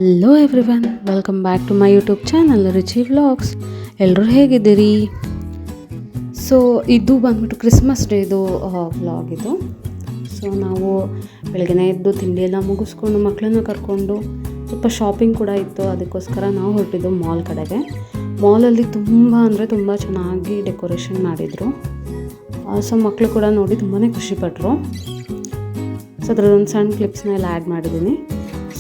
Hello everyone, welcome back to my YouTube channel Ruchi vlogs. ಎಲ್ಲರೂ ಹೇಗಿದ್ದೀರಿ? So ಇದು ಬಂದ್ಬಿಟ್ಟು ಕ್ರಿಸ್ಮಸ್ ಡೇದು ವ್ಲಾಗ್ ಇದು. ಸೊ ನಾವು ಬೆಳಗ್ಗೆ ಎದ್ದು ತಿಂಡಿ ಎಲ್ಲ ಮುಗಿಸ್ಕೊಂಡು ಮಕ್ಕಳನ್ನ ಕರ್ಕೊಂಡು ಸ್ವಲ್ಪ ಶಾಪಿಂಗ್ ಕೂಡ ಇತ್ತು. ಅದಕ್ಕೋಸ್ಕರ ನಾವು ಹೊರಟಿದ್ದು ಮಾಲ್ ಕಡೆಗೆ. ಮಾಲಲ್ಲಿ ತುಂಬ ಚೆನ್ನಾಗಿ ಡೆಕೋರೇಷನ್ ಮಾಡಿದರು. ಸೊ ಮಕ್ಕಳು ಕೂಡ ನೋಡಿ ತುಂಬಾ ಖುಷಿಪಟ್ಟರು. ಸೊ ಅದರದ್ದೊಂದು ಸಣ್ಣ ಕ್ಲಿಪ್ಸ್ನ ಎಲ್ಲ ಆ್ಯಡ್ ಮಾಡಿದ್ದೀನಿ.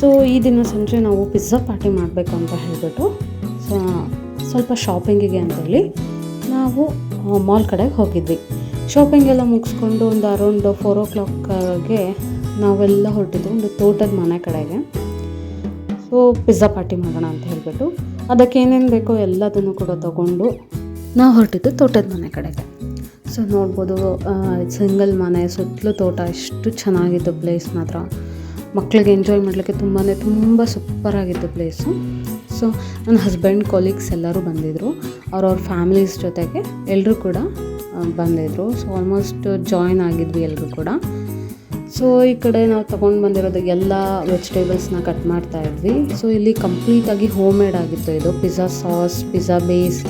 ಸೊ ಈ ದಿನ ಸಂಜೆ ನಾವು ಪಿಜ್ಜಾ ಪಾರ್ಟಿ ಮಾಡಬೇಕು ಅಂತ ಹೇಳಿಬಿಟ್ಟು ಸ್ವಲ್ಪ ಶಾಪಿಂಗಿಗೆ ಅಂತೇಳಿ ನಾವು ಮಾಲ್ ಕಡೆಗೆ ಹೋಗಿದ್ವಿ. ಶಾಪಿಂಗ್ ಎಲ್ಲ ಮುಗಿಸ್ಕೊಂಡು ಒಂದು ಅರೌಂಡ್ 4 o'clockಗೆ ನಾವೆಲ್ಲ ಹೊರಟಿದ್ದು ಒಂದು ತೋಟದ ಮನೆ ಕಡೆಗೆ. ಸೊ ಪಿಜ್ಜಾ ಪಾರ್ಟಿ ಮಾಡೋಣ ಅಂತ ಹೇಳಿಬಿಟ್ಟು ಅದಕ್ಕೆ ಏನೇನು ಬೇಕೋ ಎಲ್ಲದನ್ನು ಕೂಡ ತಗೊಂಡು ನಾವು ಹೊರಟಿದ್ದು ತೋಟದ ಮನೆ ಕಡೆಗೆ. ಸೊ ನೋಡ್ಬೋದು, ಸಿಂಗಲ್ ಮನೆ ಸುತ್ತಲೂ ತೋಟ, ಎಷ್ಟು ಚೆನ್ನಾಗಿತ್ತು ಪ್ಲೇಸ್ ಮಾತ್ರ. ಮಕ್ಕಳಿಗೆ ಎಂಜಾಯ್ ಮಾಡಲಿಕ್ಕೆ ತುಂಬ ಸೂಪರಾಗಿತ್ತು ಪ್ಲೇಸು. ಸೊ ನನ್ನ ಹಸ್ಬೆಂಡ್ ಕೊಲೀಗ್ಸ್ ಎಲ್ಲರೂ ಬಂದಿದ್ದರು, ಅವ್ರವ್ರ ಫ್ಯಾಮಿಲೀಸ್ ಜೊತೆಗೆ ಎಲ್ಲರೂ ಕೂಡ ಬಂದಿದ್ದರು. ಸೊ ಆಲ್ಮೋಸ್ಟ್ ಜಾಯಿನ್ ಆಗಿದ್ವಿ ಎಲ್ಲರೂ ಕೂಡ. ಸೊ ಈ ಕಡೆ ನಾವು ತೊಗೊಂಡು ಬಂದಿರೋದು ಎಲ್ಲ ವೆಜಿಟೇಬಲ್ಸ್ನ ಕಟ್ ಮಾಡ್ತಾ ಇದ್ವಿ. ಸೊ ಇಲ್ಲಿ ಕಂಪ್ಲೀಟಾಗಿ ಹೋಮ್ ಮೇಡ್ ಆಗಿತ್ತು. ಇದು pizza sauce, pizza base,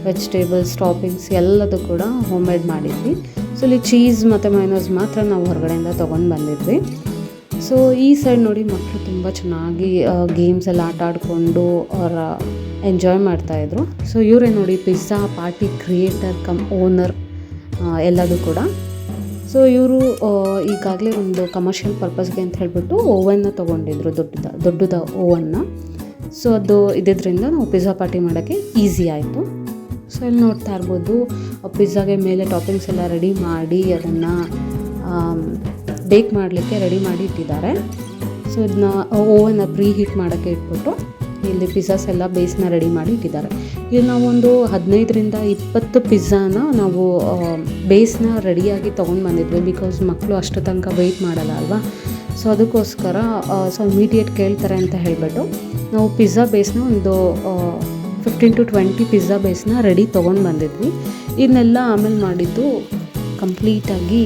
vegetables, toppings ಎಲ್ಲದು ಕೂಡ ಹೋಮ್ ಮೇಡ್ ಮಾಡಿದ್ವಿ. ಸೊ ಇಲ್ಲಿ ಚೀಸ್ ಮತ್ತು ಮೈನಸ್ ಮಾತ್ರ ನಾವು ಹೊರಗಡೆಯಿಂದ ತೊಗೊಂಡು ಬಂದಿದ್ವಿ. ಸೊ ಈ ಸೈಡ್ ನೋಡಿ, ಮಕ್ಕಳು ತುಂಬ ಚೆನ್ನಾಗಿ ಗೇಮ್ಸ್ ಎಲ್ಲ ಆಟ ಆಡಿಕೊಂಡು ಅವರ ಎಂಜಾಯ್ ಮಾಡ್ತಾಯಿದ್ರು. ಸೊ ಇವರೇ ನೋಡಿ pizza party creator come owner ಎಲ್ಲದು ಕೂಡ. ಸೊ ಇವರು ಈಗಾಗಲೇ ಒಂದು ಕಮರ್ಷಿಯಲ್ ಪರ್ಪಸ್ಗೆ ಅಂತ ಹೇಳಿಬಿಟ್ಟು ಓವನ್ನ ತೊಗೊಂಡಿದ್ರು, ದೊಡ್ಡದ ಓವನ್ನ. ಸೊ ಅದು ಇದ್ದಿದ್ದರಿಂದ ನಾವು ಪಿಜ್ಜಾ ಪಾರ್ಟಿ ಮಾಡೋಕ್ಕೆ ಈಸಿ ಆಯಿತು. ಸೊ ಇಲ್ಲಿ ನೋಡ್ತಾ ಇರ್ಬೋದು, ಪಿಜ್ಜಾಗೆ ಮೇಲೆ ಟಾಪಿಂಗ್ಸ್ ಎಲ್ಲ ರೆಡಿ ಮಾಡಿ ಅದನ್ನು ಬೇಕ್ ಮಾಡಲಿಕ್ಕೆ ರೆಡಿ ಮಾಡಿ ಇಟ್ಟಿದ್ದಾರೆ. ಸೊ ಇದನ್ನ ಓವನ್ನ ಪ್ರೀ ಹೀಟ್ ಮಾಡೋಕ್ಕೆ ಇಟ್ಬಿಟ್ಟು ಇಲ್ಲಿ ಪಿಜ್ಜಾಸ್ ಎಲ್ಲ ಬೇಸ್ನ ರೆಡಿ ಮಾಡಿ ಇಟ್ಟಿದ್ದಾರೆ. ಇಲ್ಲಿ ನಾವು ಒಂದು 15ರಿಂದ 20 ಪಿಜ್ಜಾನ ನಾವು ಬೇಸ್ನ ರೆಡಿಯಾಗಿ ತೊಗೊಂಡು ಬಂದಿದ್ವಿ. ಬಿಕಾಸ್ ಮಕ್ಕಳು ಅಷ್ಟು ತನಕ ವೆಯ್ಟ್ ಮಾಡಲ್ಲ ಅಲ್ವಾ. ಸೊ ಅದಕ್ಕೋಸ್ಕರ ಸೊ ಇಮಿಡಿಯೇಟ್ ಕೇಳ್ತಾರೆ ಅಂತ ಹೇಳಿಬಿಟ್ಟು ನಾವು ಪಿಜ್ಜಾ ಬೇಸ್ನ ಒಂದು 15 to 20 ಪಿಜ್ಜಾ ಬೇಸ್ನ ರೆಡಿ ತೊಗೊಂಡು ಬಂದಿದ್ವಿ. ಇದನ್ನೆಲ್ಲ ಆಮೇಲೆ ಮಾಡಿದ್ದು ಕಂಪ್ಲೀಟಾಗಿ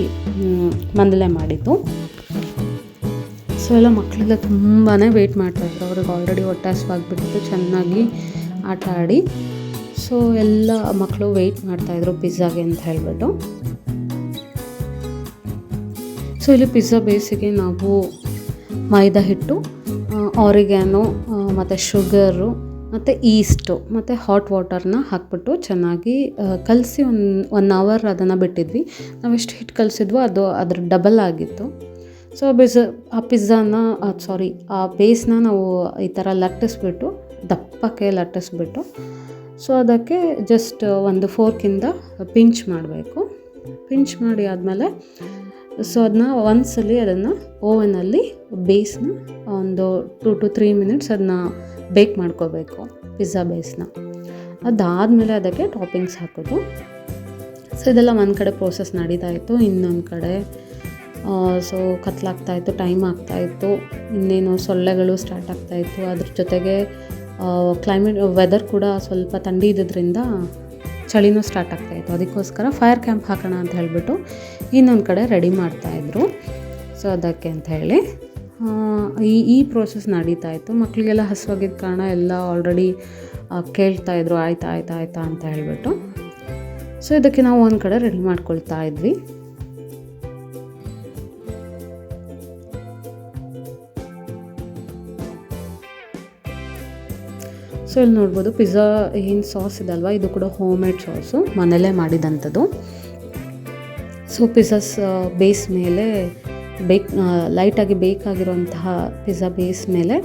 ಮಂದಲೇ ಮಾಡಿದ್ದು. ಸೊ ಎಲ್ಲ ಮಕ್ಕಳೆಲ್ಲ ತುಂಬಾ ವೆಯ್ಟ್ ಮಾಡ್ತಾಯಿದ್ರು. ಅವ್ರಿಗೆ ಆಲ್ರೆಡಿ ಹೊಟ್ಟೆ ಹಸಿವಾಗಿಬಿಟ್ಟಿತ್ತು, ಚೆನ್ನಾಗಿ ಆಟ ಆಡಿ. ಸೊ ಎಲ್ಲ ಮಕ್ಕಳು ವೆಯ್ಟ್ ಮಾಡ್ತಾಯಿದ್ರು ಪಿಜ್ಜಾಗೆ ಅಂತ ಹೇಳಿಬಿಟ್ಟು. ಸೊ ಇಲ್ಲಿ ಪಿಜ್ಜಾ ಬೇಸಿಗೆ ನಾವು ಮೈದಾ ಹಿಟ್ಟು, ಆರಿಗ್ಯಾನೋ ಮತ್ತು ಶುಗರು ಮತ್ತು ಈಸ್ಟು ಮತ್ತು ಹಾಟ್ ವಾಟರ್ನ ಹಾಕ್ಬಿಟ್ಟು ಚೆನ್ನಾಗಿ ಕಲಸಿ ಒನ್ ಅವರ್ ಅದನ್ನು ಬಿಟ್ಟಿದ್ವಿ. ನಾವು ಎಷ್ಟು ಹಿಟ್ಟು ಕಲಸಿದ್ವೋ ಅದು ಅದ್ರ ಡಬಲ್ ಆಗಿತ್ತು. ಸೊ ಆ ಬೇಸ್ನ ನಾವು ಈ ಥರ ಲಟ್ಟಿಸ್ಬಿಟ್ಟು, ದಪ್ಪಕ್ಕೆ ಲಟ್ಟಿಸ್ಬಿಟ್ಟು, ಸೊ ಅದಕ್ಕೆ ಜಸ್ಟ್ ಒಂದು ಫೋರ್ಕಿಂದ ಪಿಂಚ್ ಮಾಡಬೇಕು. ಪಿಂಚ್ ಮಾಡಿ ಆದಮೇಲೆ ಸೊ ಅದನ್ನ ಒಂದ್ಸಲಿ ಅದನ್ನು ಓವನಲ್ಲಿ ಬೇಸ್ನ ಒಂದು 2 to 3 minutes ಅದನ್ನ ಬೇಕ್ ಮಾಡ್ಕೋಬೇಕು, ಪಿಜ್ಜಾ ಬೇಸ್ನ. ಅದಾದಮೇಲೆ ಅದಕ್ಕೆ ಟಾಪಿಂಗ್ಸ್ ಹಾಕೋದು. ಸೊ ಇದೆಲ್ಲ ಒಂದು ಕಡೆ ಪ್ರೋಸೆಸ್ ನಡೀತಾ ಇತ್ತು. ಇನ್ನೊಂದು ಕಡೆ ಸೊ ಕತ್ಲಾಗ್ತಾಯಿತ್ತು, ಟೈಮ್ ಆಗ್ತಾಯಿತ್ತು, ಇನ್ನೇನು ಸೊಳ್ಳೆಗಳು ಸ್ಟಾರ್ಟ್ ಆಗ್ತಾಯಿತ್ತು. ಅದ್ರ ಜೊತೆಗೆ ವೆದರ್ ಕೂಡ ಸ್ವಲ್ಪ ಥಂಡಿ ಇದ್ದಿದ್ದರಿಂದ ಚಳಿನೂ ಸ್ಟಾರ್ಟ್ ಆಗ್ತಾಯಿತ್ತು. ಅದಕ್ಕೋಸ್ಕರ ಫೈರ್ ಕ್ಯಾಂಪ್ ಹಾಕೋಣ ಅಂತ ಹೇಳಿಬಿಟ್ಟು ಇನ್ನೊಂದು ಕಡೆ ರೆಡಿ ಮಾಡ್ತಾಯಿದ್ರು. ಸೊ ಅದಕ್ಕೆ ಅಂತ ಹೇಳಿ ಈ ಪ್ರೋಸೆಸ್ ನಡೀತಾ ಇತ್ತು. ಮಕ್ಕಳಿಗೆಲ್ಲ ಹಸುವಾಗಿದ್ದ ಕಾರಣ ಎಲ್ಲ ಆಲ್ರೆಡಿ ಕೇಳ್ತಾಯಿದ್ರು ಆಯ್ತಾ ಅಂತ ಹೇಳಿಬಿಟ್ಟು. ಸೊ ಇದಕ್ಕೆ ನಾವು ಒಂದು ಕಡೆ ರೆಡಿ ಮಾಡ್ಕೊಳ್ತಾ ಇದ್ವಿ. ಸೊ ಇಲ್ಲಿ ನೋಡ್ಬೋದು, ಪಿಜ್ಜಾ ಏನು ಸಾಸ್ ಇದಲ್ವ, ಇದು ಕೂಡ ಹೋಮ್ ಮೇಡ್ ಸಾಸು, ಮನೆಯಲ್ಲೇ ಮಾಡಿದಂಥದ್ದು. ಸೊ ಪಿಜ್ಜಾಸ್ ಬೇಸ್ ಮೇಲೆ ಲೈಟಾಗಿ ಬೇಕಾಗಿರುವಂತಹ ಪಿಜ್ಜಾ ಬೇಸ್ ಮೇಲೆ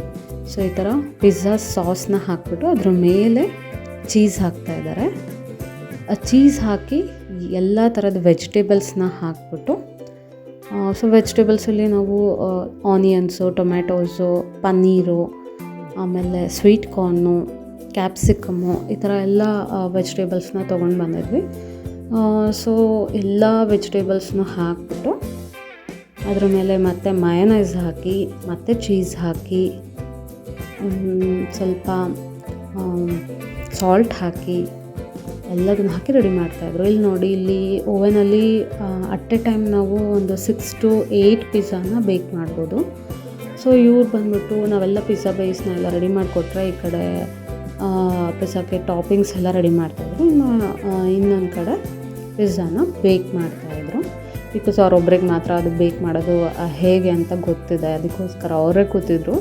ಸೊ ಈ ಥರ ಪಿಜ್ಜಾ ಸಾಸ್ನ ಹಾಕ್ಬಿಟ್ಟು ಅದ್ರ ಮೇಲೆ ಚೀಸ್ ಹಾಕ್ತಾಯಿದ್ದಾರೆ. ಆ ಚೀಸ್ ಹಾಕಿ ಎಲ್ಲ ಥರದ ವೆಜಿಟೇಬಲ್ಸ್ನ ಹಾಕ್ಬಿಟ್ಟು, ಸೊ ವೆಜಿಟೇಬಲ್ಸಲ್ಲಿ ನಾವು ಆನಿಯನ್ಸು, ಟೊಮ್ಯಾಟೋಸು, ಪನ್ನೀರು, ಆಮೇಲೆ ಸ್ವೀಟ್ ಕಾರ್ನು, ಕ್ಯಾಪ್ಸಿಕಮ್ಮು, ಈ ಥರ ಎಲ್ಲ ವೆಜಿಟೇಬಲ್ಸ್ನ ತೊಗೊಂಡು ಬಂದಿದ್ವಿ. ಸೊ ಎಲ್ಲ ವೆಜಿಟೇಬಲ್ಸ್ನ ಹಾಕ್ಬಿಟ್ಟು ಅದ್ರ ಮೇಲೆ ಮತ್ತೆ ಮಯನೈಸ್ ಹಾಕಿ, ಮತ್ತೆ ಚೀಸ್ ಹಾಕಿ, ಸ್ವಲ್ಪ ಸಾಲ್ಟ್ ಹಾಕಿ ಎಲ್ಲದನ್ನು ಹಾಕಿ ರೆಡಿ ಮಾಡ್ತಾಯಿದ್ರು. ಇಲ್ಲಿ ನೋಡಿ, ಇಲ್ಲಿ ಓವನಲ್ಲಿ ಅಟ್ ಎ ಟೈಮ್ ನಾವು ಒಂದು 6 to 8 ಪಿಜ್ಜಾನ ಬೇಕ್ ಮಾಡ್ಬೋದು. ಸೊ ಇವ್ರು ಬಂದ್ಬಿಟ್ಟು ನಾವೆಲ್ಲ ಪಿಜ್ಜಾ ಬೇಸ್ನ ಎಲ್ಲ ರೆಡಿ ಮಾಡಿಕೊಟ್ರೆ ಈ ಕಡೆ ಪಿಜ್ಜಾಕ್ಕೆ ಟಾಪಿಂಗ್ಸ್ ಎಲ್ಲ ರೆಡಿ ಮಾಡ್ತಾಯಿದ್ರು. ಇನ್ನೊಂದು ಕಡೆ ಪಿಜ್ಜಾನ ಬೇಕ್ ಮಾಡ್ತಾಯಿದ್ರು. ಬಿಕಾಸ್ ಅವರೊಬ್ರಿಗೆ ಮಾತ್ರ ಅದು ಬೇಕ್ ಮಾಡೋದು ಹೇಗೆ ಅಂತ ಗೊತ್ತಿದೆ, ಅದಕ್ಕೋಸ್ಕರ ಅವರೇ ಕೂತಿದ್ರು.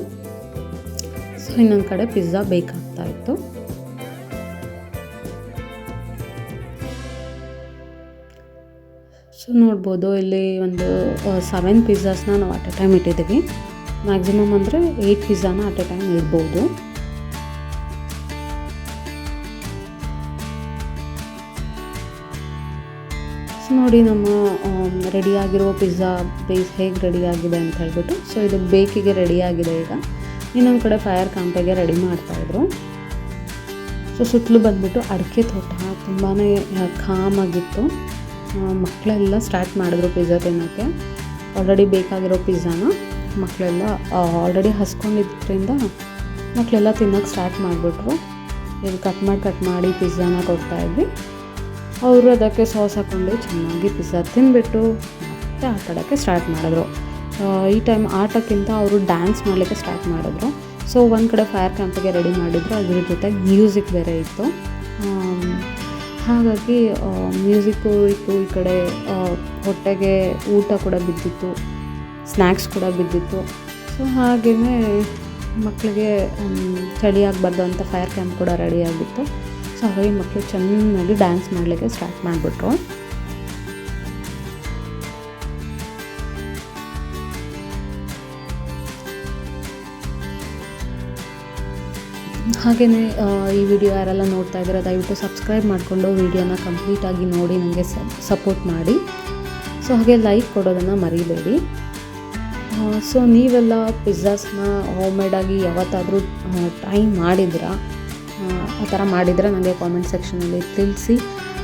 ಸೊ ಇನ್ನೊಂದು ಕಡೆ ಪಿಜ್ಜಾ ಬೇಕಾಗ್ತಾಯಿತ್ತು. ಸೊ ನೋಡ್ಬೋದು ಇಲ್ಲಿ ಒಂದು 7 ಪಿಜ್ಜಾಸ್ನ ನಾವು ಅಟ್ ಎ ಟೈಮ್ ಇಟ್ಟಿದ್ದೀವಿ. ಮ್ಯಾಕ್ಸಿಮಮ್ ಅಂದರೆ 8 ಪಿಜ್ಜಾನ ಅಟ್ ಎ ಟೈಮ್ ಇಡ್ಬೋದು. ಸೊ ನೋಡಿ ನಮ್ಮ ರೆಡಿಯಾಗಿರೋ ಪಿಜ್ಜಾ ಬೇಸ್ ಹೇಗೆ ರೆಡಿಯಾಗಿದೆ ಅಂತ ಹೇಳ್ಬಿಟ್ಟು. ಸೊ ಇದು ಬೇಕಿಗೆ ರೆಡಿಯಾಗಿದೆ. ಈಗ ಇನ್ನೊಂದು ಕಡೆ ಫೈರ್ ಕ್ಯಾಂಪಿಗೆ ರೆಡಿ ಮಾಡ್ತಾಯಿದ್ರು. ಸೊ ಸುತ್ತಲೂ ಬಂದುಬಿಟ್ಟು ಅಡಿಕೆ ತೋಟ ತುಂಬಾ ಕಾಮಾಗಿತ್ತು. ಮಕ್ಕಳೆಲ್ಲ ಸ್ಟಾರ್ಟ್ ಮಾಡಿದ್ರು ಪಿಜ್ಜಾ ತಿನ್ನೋಕ್ಕೆ. ಆಲ್ರೆಡಿ ಬೇಕಾಗಿರೋ ಪಿಜ್ಜಾನ ಮಕ್ಕಳೆಲ್ಲ ಆಲ್ರೆಡಿ ಹಸ್ಕೊಂಡಿದ್ದರಿಂದ ಮಕ್ಕಳೆಲ್ಲ ತಿನ್ನೋಕ್ಕೆ ಸ್ಟಾರ್ಟ್ ಮಾಡಿಬಿಟ್ರು. ಇಲ್ಲಿ ಕಟ್ ಮಾಡಿ ಪಿಜ್ಜಾನ ಕೊಡ್ತಾಯಿದ್ವಿ. ಅವರು ಅದಕ್ಕೆ ಸಾಸ್ ಹಾಕ್ಕೊಂಡು ಚೆನ್ನಾಗಿ ಪಿಜ್ಜಾ ತಿಂದುಬಿಟ್ಟು ಮತ್ತೆ ಆಟ ಆಡೋಕ್ಕೆ ಸ್ಟಾರ್ಟ್ ಮಾಡಿದ್ರು. ಈ ಟೈಮ್ ಆಟಕ್ಕಿಂತ ಅವರು ಡ್ಯಾನ್ಸ್ ಮಾಡಲಿಕ್ಕೆ ಸ್ಟಾರ್ಟ್ ಮಾಡಿದ್ರು. ಸೊ ಒಂದು ಕಡೆ ಫೈರ್ ಕ್ಯಾಂಪಿಗೆ ರೆಡಿ ಮಾಡಿದ್ರು, ಅದ್ರ ಜೊತೆಗೆ ಮ್ಯೂಸಿಕ್ ಬೇರೆ ಇತ್ತು. ಹಾಗಾಗಿ ಮ್ಯೂಸಿಕ್ಕು ಇತ್ತು, ಈ ಕಡೆ ಹೊಟ್ಟೆಗೆ ಊಟ ಕೂಡ ಬಿದ್ದಿತ್ತು, ಸ್ನ್ಯಾಕ್ಸ್ ಕೂಡ ಬಿದ್ದಿತ್ತು. ಸೊ ಹಾಗೆಯೇ ಮಕ್ಕಳಿಗೆ ಚಳಿ ಆಗಬಾರ್ದು ಅಂತ ಫೈರ್ ಕ್ಯಾಂಪ್ ಕೂಡ ರೆಡಿಯಾಗಿತ್ತು. ಸೊ ಹಾಗಾಗಿ ಮಕ್ಕಳು ಚೆನ್ನಾಗಿ ಡ್ಯಾನ್ಸ್ ಮಾಡಲಿಕ್ಕೆ ಸ್ಟಾರ್ಟ್ ಮಾಡಿಬಿಟ್ರು. ಹಾಗೆಯೇ ಈ ವಿಡಿಯೋ ಯಾರೆಲ್ಲ ನೋಡ್ತಾ ಇದ್ದಾರೆ ದಯವಿಟ್ಟು ಸಬ್ಸ್ಕ್ರೈಬ್ ಮಾಡಿಕೊಂಡು ವಿಡಿಯೋನ ಕಂಪ್ಲೀಟಾಗಿ ನೋಡಿ ನನಗೆ ಸಪೋರ್ಟ್ ಮಾಡಿ. ಸೊ ಹಾಗೆ ಲೈಕ್ ಕೊಡೋದನ್ನು ಮರಿಬೇಡಿ. ಸೊ ನೀವೆಲ್ಲ ಪಿಜ್ಜಾಸ್ನ ಹೋಮ್ಮೇಡಾಗಿ ಯಾವತ್ತಾದರೂ ಟ್ರೈ ಮಾಡಿದ್ದೀರಾ? ಆ ಥರ ಮಾಡಿದರೆ ನನಗೆ ಕಾಮೆಂಟ್ ಸೆಕ್ಷನಲ್ಲಿ ತಿಳಿಸಿ.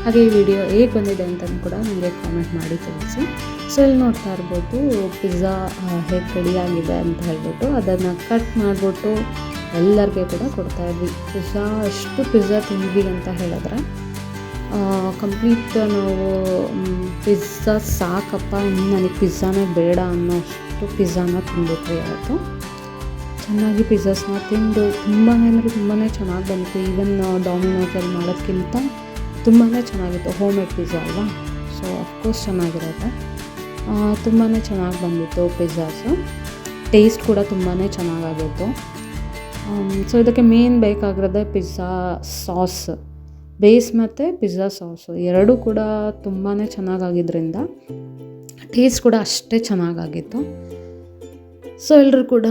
ಹಾಗೆ ಈ ವಿಡಿಯೋ ಹೇಗೆ ಬಂದಿದೆ ಅಂತಲೂ ಕೂಡ ನನಗೆ ಕಾಮೆಂಟ್ ಮಾಡಿ ತಿಳಿಸಿ. ಸೊ ಇಲ್ಲಿ ನೋಡ್ತಾ ಇರ್ಬೋದು ಪಿಜ್ಜಾ ಹೇಗೆ ರೆಡಿಯಾಗಿದೆ ಅಂತ ಹೇಳ್ಬಿಟ್ಟು ಅದನ್ನು ಕಟ್ ಮಾಡಿಬಿಟ್ಟು ಎಲ್ಲರಿಗೆ ಕೂಡ ಕೊಡ್ತಾಯಿದ್ವಿ. ಎಷ್ಟು ಪಿಜ್ಜಾ ತಿಂದ್ವಿ ಅಂತ ಹೇಳಿದ್ರೆ ಕಂಪ್ಲೀಟ್ ನಾವು ಪಿಜ್ಜಾ ಸಾಕಪ್ಪ, ಇನ್ನು ನನಗೆ ಪಿಜ್ಜಾನೇ ಬೇಡ ಅನ್ನೋಷ್ಟು ಪಿಜ್ಜಾನ ತಿಂದ್ಬಿಟ್ವಿ ಅವತ್ತು. ಚೆನ್ನಾಗಿ ಪಿಜ್ಜಾಸ್ನ ತಿಂದು ತುಂಬಾ ಅಂದರೆ ತುಂಬಾ ಚೆನ್ನಾಗಿ ಬಂತು. ಈವನ್ ಡಾಮಿನೋಸಲ್ಲಿ ಮಾಡೋದಕ್ಕಿಂತ ತುಂಬಾ ಚೆನ್ನಾಗಿತ್ತು. ಹೋಮ್ ಮೇಡ್ ಪಿಜ್ಜಾ ಅಲ್ವಾ, ಸೊ ಅಫ್ಕೋರ್ಸ್ ಚೆನ್ನಾಗಿರುತ್ತೆ. ತುಂಬಾ ಚೆನ್ನಾಗಿ ಬಂದಿತ್ತು ಪಿಜ್ಜಾಸು. ಟೇಸ್ಟ್ ಕೂಡ ತುಂಬಾ ಚೆನ್ನಾಗಾಗಿತ್ತು. ಸೊ ಇದಕ್ಕೆ ಮೇನ್ ಬೇಕಾಗಿರೋದೇ ಪಿಜ್ಜಾ ಸಾಸ್ ಬೇಸ್ ಮತ್ತು ಪಿಜ್ಜಾ ಸಾಸು ಎರಡೂ ಕೂಡ ತುಂಬಾ ಚೆನ್ನಾಗಾಗಿದ್ದರಿಂದ ಟೇಸ್ಟ್ ಕೂಡ ಅಷ್ಟೇ ಚೆನ್ನಾಗಾಗಿತ್ತು. ಸೊ ಎಲ್ಲರೂ ಕೂಡ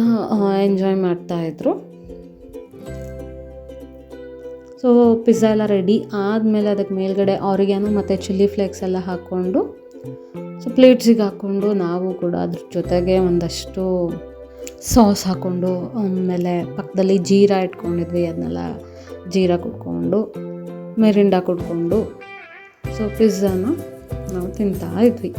ಎಂಜಾಯ್ ಮಾಡ್ತಾಯಿದ್ರು. ಸೊ ಪಿಜ್ಜಾ ಎಲ್ಲ ರೆಡಿ ಆದಮೇಲೆ ಅದಕ್ಕೆ ಮೇಲ್ಗಡೆ ಆರಿಗ್ಯಾನೋ ಮತ್ತು ಚಿಲ್ಲಿ ಫ್ಲೇಕ್ಸ್ ಎಲ್ಲ ಹಾಕ್ಕೊಂಡು ಸೊ ಪ್ಲೇಟ್ಸಿಗೆ ಹಾಕ್ಕೊಂಡು ನಾವು ಕೂಡ ಅದ್ರ ಜೊತೆಗೆ ಒಂದಷ್ಟು ಸಾಸ್ ಹಾಕ್ಕೊಂಡು ಆಮೇಲೆ ಪಕ್ಕದಲ್ಲಿ ಜೀರಾ ಇಟ್ಕೊಂಡಿದ್ವಿ, ಅದನ್ನೆಲ್ಲ ಜೀರಾ ಕುಟ್ಕೊಂಡು ಮಿರಿಂಡಾ ಕುಟ್ಕೊಂಡು ಸೊ ಪಿಜ್ಜಾನ ನಾವು ತಿಂತಾ ಇದ್ವಿ.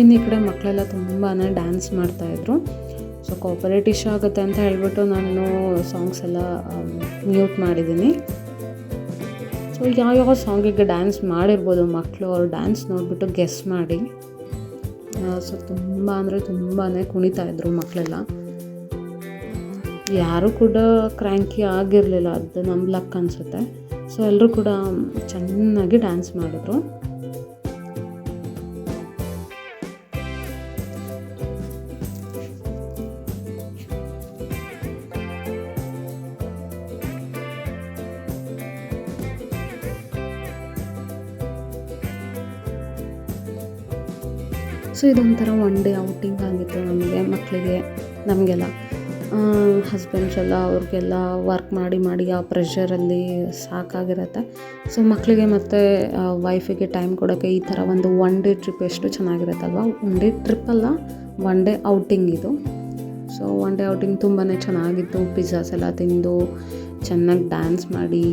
ಇನ್ನು ಈ ಕಡೆ ಮಕ್ಕಳೆಲ್ಲ ತುಂಬಾ ಡ್ಯಾನ್ಸ್ ಮಾಡ್ತಾಯಿದ್ರು. ಸೊ ಕಾಪರೇಟ್ ಇಶ್ಯೂ ಆಗುತ್ತೆ ಅಂತ ಹೇಳ್ಬಿಟ್ಟು ನಾನು ಸಾಂಗ್ಸ್ ಎಲ್ಲ ಮ್ಯೂಟ್ ಮಾಡಿದ್ದೀನಿ. ಸೊ ಯಾವ್ಯಾವ ಸಾಂಗಿಗೆ ಡ್ಯಾನ್ಸ್ ಮಾಡಿರ್ಬೋದು ಮಕ್ಕಳು, ಅವ್ರು ಡ್ಯಾನ್ಸ್ ನೋಡಿಬಿಟ್ಟು ಗೆಸ್ ಮಾಡಿ. ಸೊ ತುಂಬ ಅಂದರೆ ತುಂಬಾ ಕುಣಿತಾಯಿದ್ರು ಮಕ್ಕಳೆಲ್ಲ. ಯಾರೂ ಕೂಡ ಕ್ರ್ಯಾಂಕಿ ಆಗಿರಲಿಲ್ಲ, ಅದು ನಮ್ಮ ಲಕ್ ಅನಿಸುತ್ತೆ. ಸೊ ಎಲ್ಲರೂ ಕೂಡ ಚೆನ್ನಾಗಿ ಡ್ಯಾನ್ಸ್ ಮಾಡಿದ್ರು. ಸೊ ಇದೊಂಥರ ಒನ್ ಡೇ ಔಟಿಂಗ್ ಆಗಿತ್ತು ನಮಗೆ, ಮಕ್ಕಳಿಗೆ, ನಮಗೆಲ್ಲ. ಹಸ್ಬೆಂಡ್ಸ್ ಎಲ್ಲ ಅವ್ರಿಗೆಲ್ಲ ವರ್ಕ್ ಮಾಡಿ ಆ ಪ್ರೆಷರಲ್ಲಿ ಸಾಕಾಗಿರುತ್ತೆ. ಸೊ ಮಕ್ಕಳಿಗೆ ಮತ್ತು ವೈಫಿಗೆ ಟೈಮ್ ಕೊಡೋಕ್ಕೆ ಈ ಥರ ಒಂದು ಒನ್ ಡೇ ಟ್ರಿಪ್ ಎಷ್ಟು ಚೆನ್ನಾಗಿರುತ್ತಲ್ವ. ಒನ್ ಡೇ ಟ್ರಿಪ್ಪಲ್ಲ, ಒನ್ ಡೇ ಔಟಿಂಗ್ ಇದು. ಸೊ ಒನ್ ಡೇ ಔಟಿಂಗ್ ತುಂಬಾ ಚೆನ್ನಾಗಿತ್ತು. ಪಿಜ್ಜಾಸ್ ಎಲ್ಲ ತಿಂದು ಚೆನ್ನಾಗಿ ಡ್ಯಾನ್ಸ್ ಮಾಡಿ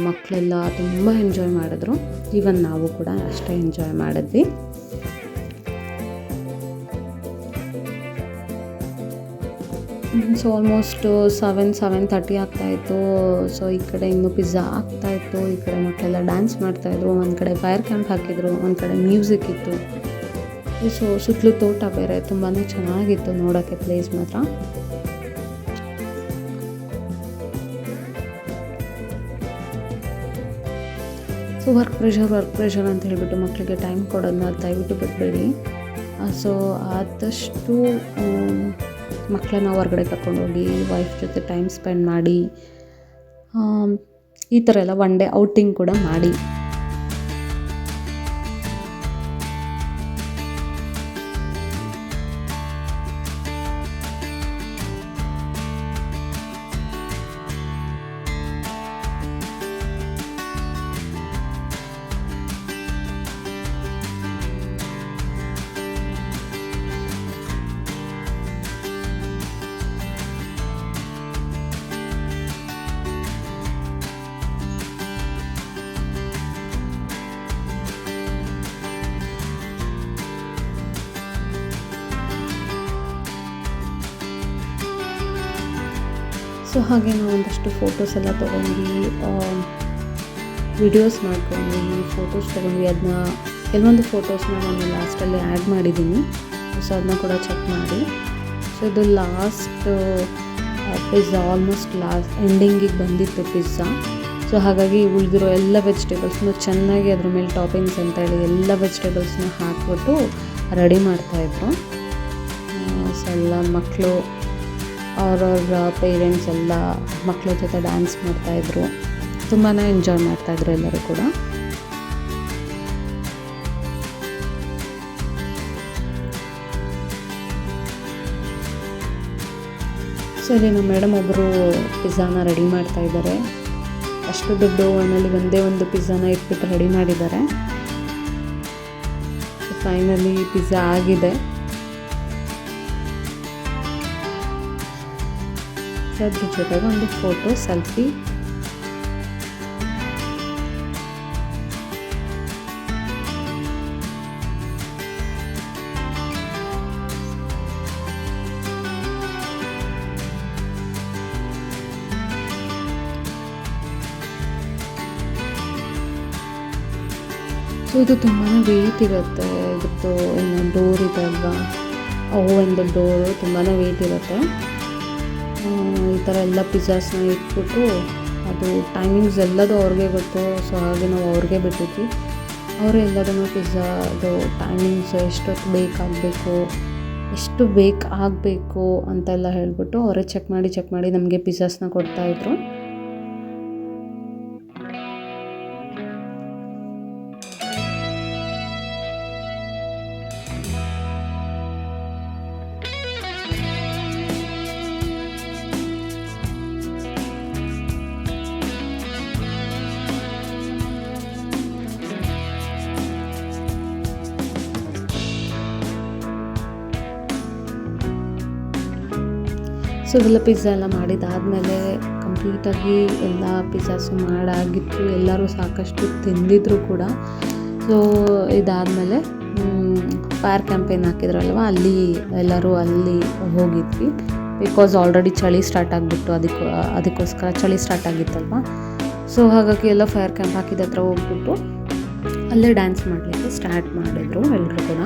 ಮಕ್ಕಳೆಲ್ಲ ತುಂಬ ಎಂಜಾಯ್ ಮಾಡಿದ್ರು. ಈವನ್ ನಾವು ಕೂಡ ಅಷ್ಟೇ ಎಂಜಾಯ್ ಮಾಡಿದ್ವಿ. ಸೊ ಆಲ್ಮೋಸ್ಟ್ 7:30 ಆಗ್ತಾಯಿತ್ತು. ಸೊ ಈ ಕಡೆ ಇನ್ನೂ ಪಿಜ್ಜಾ ಆಗ್ತಾಯಿತ್ತು, ಈ ಕಡೆ ಮಕ್ಕಳೆಲ್ಲ ಡ್ಯಾನ್ಸ್ ಮಾಡ್ತಾಯಿದ್ರು, ಒಂದು ಕಡೆ ಫೈರ್ ಕ್ಯಾಂಪ್ ಹಾಕಿದ್ರು, ಒಂದು ಕಡೆ ಮ್ಯೂಸಿಕ್ ಇತ್ತು. ಸೊ ಸುತ್ತಲೂ ತೋಟ ಬೇರೆ, ತುಂಬಾ ಚೆನ್ನಾಗಿತ್ತು ನೋಡೋಕ್ಕೆ ಪ್ಲೇಸ್ ಮಾತ್ರ. ಸೊ ವರ್ಕ್ ಪ್ರೆಷರ್ ಅಂತ ಹೇಳಿಬಿಟ್ಟು ಮಕ್ಕಳಿಗೆ ಟೈಮ್ ಕೊಡೋದನ್ನ ದಯವಿಟ್ಟು ಬಿಡಬೇಡಿ. ಸೊ ಆದಷ್ಟು ಮಕ್ಕಳನ್ನ ಹೊರಗಡೆ ಕರ್ಕೊಂಡೋಗಿ ವೈಫ್ ಜೊತೆ ಟೈಮ್ ಸ್ಪೆಂಡ್ ಮಾಡಿ, ಈ ಥರ ಎಲ್ಲ ಒನ್ ಡೇ ಔಟಿಂಗ್ ಕೂಡ ಮಾಡಿ. ಸೊ ಹಾಗೆ ನಾವು ಒಂದಷ್ಟು ಫೋಟೋಸ್ ಎಲ್ಲ ತೊಗೊಂಡ್ವಿ, ವಿಡಿಯೋಸ್ ಮಾಡ್ಕೊಂಡ್ವಿ, ಫೋಟೋಸ್ ತೊಗೊಂಡ್ವಿ. ಅದನ್ನ ಕೆಲವೊಂದು ಫೋಟೋಸ್ನ ನಾನು ಲಾಸ್ಟಲ್ಲಿ ಆ್ಯಡ್ ಮಾಡಿದ್ದೀನಿ. ಸೊ ಅದನ್ನ ಕೂಡ ಚೆಕ್ ಮಾಡಿ. ಸೊ ಇದು ಲಾಸ್ಟ್ ಪಿಜ್ಜಾ, ಆಲ್ಮೋಸ್ಟ್ ಎಂಡಿಂಗಿಗೆ ಬಂದಿತ್ತು ಪಿಜ್ಜಾ. ಸೊ ಹಾಗಾಗಿ ಉಳಿದಿರೋ ಎಲ್ಲ ವೆಜಿಟೇಬಲ್ಸ್ನು ಚೆನ್ನಾಗಿ ಅದ್ರ ಮೇಲೆ ಟಾಪಿಂಗ್ಸ್ ಅಂತೇಳಿ ಎಲ್ಲ ವೆಜಿಟೇಬಲ್ಸ್ನ ಹಾಕ್ಬಿಟ್ಟು ರೆಡಿ ಮಾಡ್ತಾಯಿದ್ರು. ಸೊ ಎಲ್ಲ ಮಕ್ಕಳು ಅವ್ರವ್ರ ಪೇರೆಂಟ್ಸ್ ಎಲ್ಲ ಮಕ್ಕಳ ಜೊತೆ ಡ್ಯಾನ್ಸ್ ಮಾಡ್ತಾಯಿದ್ರು, ತುಂಬಾ ಎಂಜಾಯ್ ಮಾಡ್ತಾಯಿದ್ರು ಎಲ್ಲರೂ ಕೂಡ. ಸೊ ಇಲ್ಲಿ ನಮ್ಮ ಮೇಡಮ್ ಒಬ್ಬರು ಪಿಜ್ಜಾನ ರೆಡಿ ಮಾಡ್ತಾಯಿದ್ದಾರೆ. ಅಷ್ಟು ದೊಡ್ಡ ಓವನಲ್ಲಿ ಒಂದೇ ಒಂದು ಪಿಜ್ಜಾನ ಇಟ್ಬಿಟ್ಟು ರೆಡಿ ಮಾಡಿದ್ದಾರೆ. ಸೊ ಫೈನಲಿ ಪಿಜ್ಜಾ ಆಗಿದೆ. ಅದ್ರ ಜೊತೆಗೆ ಒಂದು ಫೋಟೋ ಸೆಲ್ಫಿ. ಸೊ ಇದು ತುಂಬಾ ವೇಟ್ ಇರುತ್ತೆ. ಇದ್ರದ್ದು ಏನು ಡೋರ್ ಇದೆ ಅಲ್ವಾ, ಓವನ್ದು ಡೋರು ತುಂಬಾ ವೇಟ್ ಇರುತ್ತೆ. ಈ ಥರ ಎಲ್ಲ ಪಿಜ್ಜಾಸ್ನ ಇಟ್ಬಿಟ್ಟು ಅದು ಟೈಮಿಂಗ್ಸ್ ಎಲ್ಲದೂ ಅವ್ರಿಗೆ ಗೊತ್ತು. ಸೊ ಹಾಗೆ ನಾವು ಅವ್ರಿಗೆ ಬಿಟ್ಟಿದ್ವಿ. ಅವರು ಎಲ್ಲದನ್ನು ಪಿಜ್ಜಾದು ಟೈಮಿಂಗ್ಸ್ ಎಷ್ಟೊತ್ತು ಎಷ್ಟು ಬೇಕಾಗಬೇಕು ಅಂತೆಲ್ಲ ಹೇಳಿಬಿಟ್ಟು ಅವರೇ ಚೆಕ್ ಮಾಡಿ ನಮಗೆ ಪಿಜ್ಜಾಸ್ನ ಕೊಡ್ತಾಯಿದ್ರು. ಸೊ ಇದೆಲ್ಲ ಪಿಜ್ಜಾ ಎಲ್ಲ ಮಾಡಿದಾದಮೇಲೆ ಕಂಪ್ಲೀಟಾಗಿ ಎಲ್ಲ ಪಿಜ್ಜಾಸು ಮಾಡಾಗಿತ್ತು. ಎಲ್ಲರೂ ಸಾಕಷ್ಟು ತಿಂದಿದ್ರು ಕೂಡ. ಸೊ ಇದಾದಮೇಲೆ ಫೈರ್ ಕ್ಯಾಂಪೇನ್ ಹಾಕಿದ್ರಲ್ವ, ಎಲ್ಲರೂ ಅಲ್ಲಿ ಹೋಗಿದ್ವಿ. ಬಿಕಾಸ್ ಆಲ್ರೆಡಿ ಚಳಿ ಸ್ಟಾರ್ಟ್ ಆಗಿಬಿಟ್ಟು ಅದಕ್ಕೋಸ್ಕರ ಚಳಿ ಸ್ಟಾರ್ಟ್ ಆಗಿತ್ತಲ್ವ. ಸೊ ಹಾಗಾಗಿ ಎಲ್ಲ ಫೈರ್ ಕ್ಯಾಂಪ್ ಹಾಕಿದ ಹತ್ರ ಹೋಗ್ಬಿಟ್ಟು ಅಲ್ಲೇ ಡ್ಯಾನ್ಸ್ ಮಾಡಲಿಕ್ಕೆ ಸ್ಟಾರ್ಟ್ ಮಾಡಿದರು ಎಲ್ಲರೂ ಕೂಡ.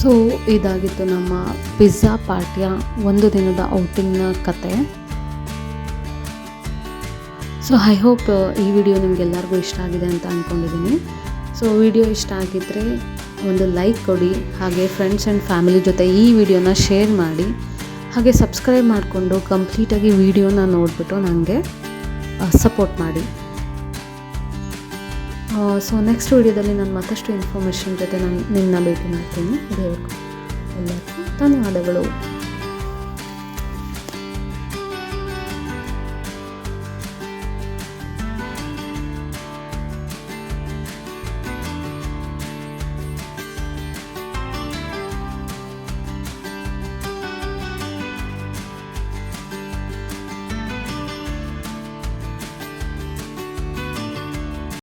ಸೊ ಇದಾಗಿತ್ತು ನಮ್ಮ ಪಿಜ್ಜಾ ಪಾರ್ಟಿಯ ಒಂದು ದಿನದ ಔಟಿಂಗ್ನ ಕತೆ. ಸೊ ಐ ಹೋಪ್ ಈ ವಿಡಿಯೋ ನಿಮಗೆಲ್ಲರಿಗೂ ಇಷ್ಟ ಆಗಿದೆ ಅಂತ ಅಂದ್ಕೊಂಡಿದ್ದೀನಿ. ಸೊ ವಿಡಿಯೋ ಇಷ್ಟ ಆಗಿದ್ದರೆ ಒಂದು ಲೈಕ್ ಕೊಡಿ, ಹಾಗೆ ಫ್ರೆಂಡ್ಸ್ ಆ್ಯಂಡ್ ಫ್ಯಾಮಿಲಿ ಜೊತೆ ಈ ವಿಡಿಯೋನ ಶೇರ್ ಮಾಡಿ, ಹಾಗೆ ಸಬ್ಸ್ಕ್ರೈಬ್ ಮಾಡಿಕೊಂಡು ಕಂಪ್ಲೀಟಾಗಿ ವಿಡಿಯೋನ ನೋಡಿಬಿಟ್ಟು ನನಗೆ ಸಪೋರ್ಟ್ ಮಾಡಿ. ಸೊ ನೆಕ್ಸ್ಟ್ ವಿಡಿಯೋದಲ್ಲಿ ನಾನು ಮತ್ತಷ್ಟು ಇನ್ಫಾರ್ಮೇಷನ್ ಜೊತೆ ನಾನು ನಿಮ್ಮನ್ನ ಭೇಟಿ ಮಾಡ್ತೀನಿ. ಎಲ್ಲರಿಗೂ ಧನ್ಯವಾದಗಳು.